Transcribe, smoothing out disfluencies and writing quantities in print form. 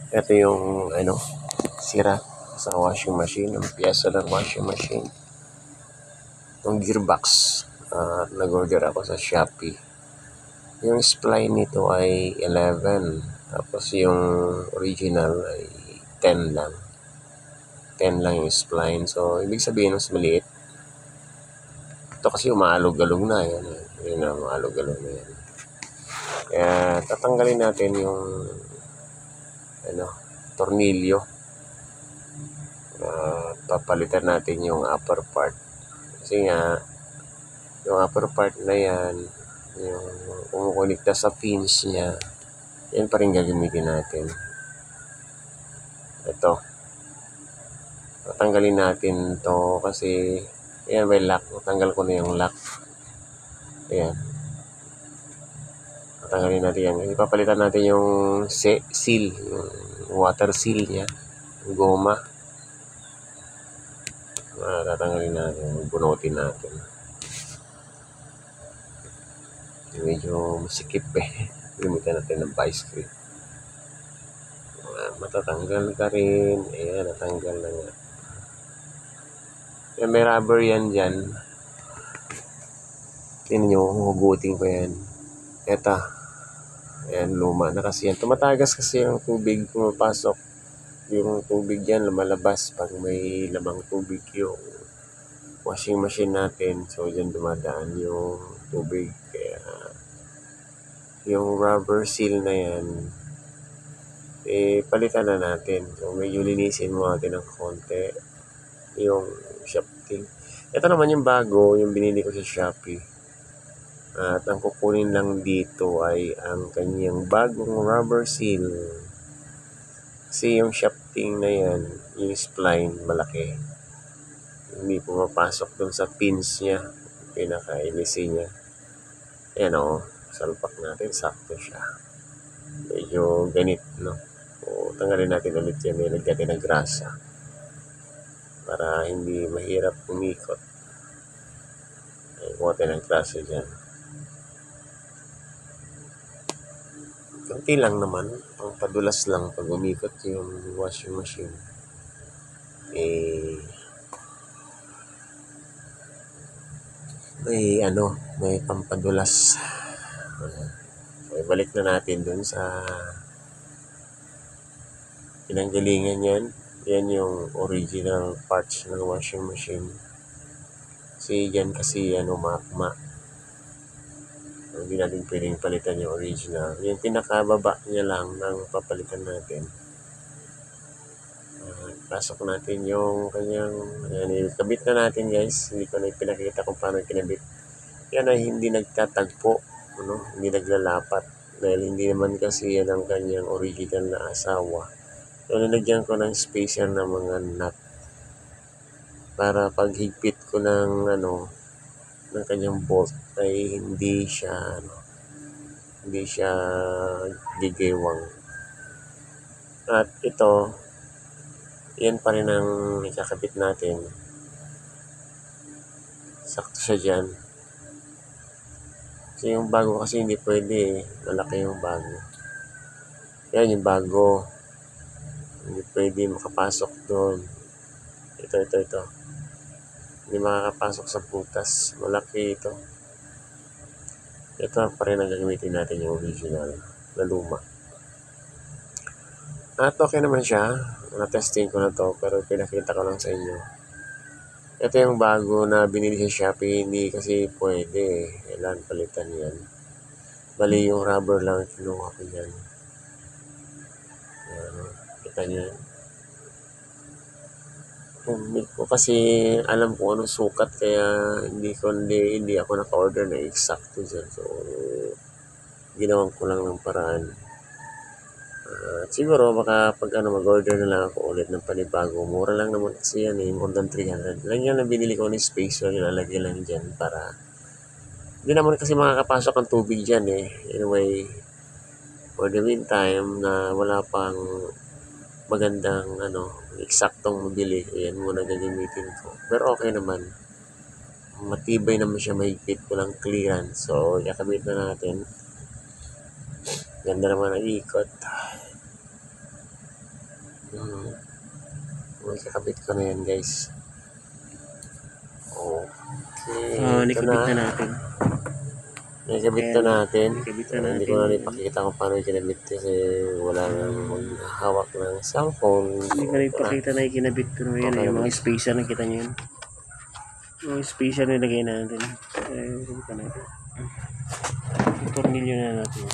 Ito yung sira sa washing machine, ang piyesa ng washing machine. Yung gearbox, nag-order ako sa Shopee. Yung spline nito ay 11, tapos yung original ay 10 lang. 10 lang yung spline. So, ibig sabihin mas maliit. Ito kasi umaalog-alog na. Yan. Yan na, umaalog-alog na yan. Kaya, tatanggalin natin yung tornilyo. Papalitan natin yung upper part. Kasi nga, yung upper part na yan, yung kumukunikta sa pins niya, yan pa rin gagamitin natin. Ito. Tatanggalin natin to kasi ayan, may lock. Natanggal ko na yung lock. Ayan. Tatanggalin natin yan. Ipapalitan natin yung seal, yung water seal niya, yung goma. Tatanggalin natin, bunutin natin. Medyo masikip Gamitan natin ng vice grip. Matatanggal ka rin. Ayan, natanggal na nga. Yan, may rubber yan dyan. Tingnan nyo, hugutin ko yan. Eto. Ayan, luma na kasi yan. Tumatagas kasi yung tubig pumapasok. Yung tubig dyan, lumalabas pag may lamang tubig yung washing machine natin. So, dyan dumadaan yung tubig. Kaya, yung rubber seal na yan, palitan na natin. So, medyo linisin mo natin ng konti yung shafting. Ito naman yung bago, yung binili ko sa Shopee. At ang kukunin lang dito ay ang kanyang bagong rubber seal. Kasi yung shafting na yan, yung spline, malaki. Hindi pumapasok dun sa pins niya, pinaka-ilisi niya. Ayan o, salpak natin, sakto siya. Medyo ganit, no? O, tanggalin natin ulit yan, may lagyan ng grasa. Para hindi mahirap umikot. Ay, kuha tayo ng grasa dyan. Kunti lang naman, ang padulas lang pag umikot yung washing machine. May pampadulas. So, ibalik na natin dun sa pinanggalingan yan. Yan yung original parts ng washing machine. Kasi yan kasi makma. Hindi natin pwedeng palitan yung original. Yung pinakababa niya lang ng papalitan natin. Pasok natin yung kanyang, ikabit na natin guys. Hindi ko na pinakita kung paano kinabit. Yan ay hindi nagtatagpo, hindi naglalapat. Dahil hindi naman kasi yan ang kanyang original na asawa. So, nilagyan ko ng spacer ng mga nut. Para pag higpit ko ng kanyang bolt ay hindi siya gigewang. At ito, yan pa rin ang ikakabit natin. Sakto siya dyan. Kasi yung bago kasi hindi pwede malaki yung bago. Yan yung bago. Hindi pwede makapasok doon. Ito. Hindi makakapasok sa butas. Malaki ito. Ito pa rin ang gagamitin natin yung original na luma. At okay naman siya. Na-testing ko na to pero pinakita ko lang sa inyo. Ito yung bago na binili sa Shopee. Hindi kasi pwede. Kailangan palitan yan. Bali yung rubber lang kinuha ko yan. Kita nyo yan. Hindi ko kasi alam kung anong sukat kaya hindi ako naka-order na eksakto dyan. So, ginawan ko lang ng paraan. Siguro baka pag mag-order na lang ako ulit ng panibago. Mura lang naman kasi yan more than 300. Lang yan na binili ko ng spacer, nilalagay lang dyan para hindi naman kasi makakapasok ang tubig dyan Anyway, for the meantime na wala pang magandang eksaktong mabili, ayan muna gagamitin ko. Pero okay naman. Matibay naman siya, mahigpit, walang clearance. So, ikakabit na natin. Ganda naman ang ikot. Kakabit ko na yan, guys. Okay. Nakabit na natin. Nakabit na natin. Nakabit na natin. Hindi ko na ipakita kung paano kinabit kasi wala nang hawak ng cellphone. Hindi ko na ipakita na ikinabit. Pero yan, Okay, yung mga spacer, nakita nyo yun. Yung spacer na ilagay natin. Nakabit na natin. Tornilyo na natin.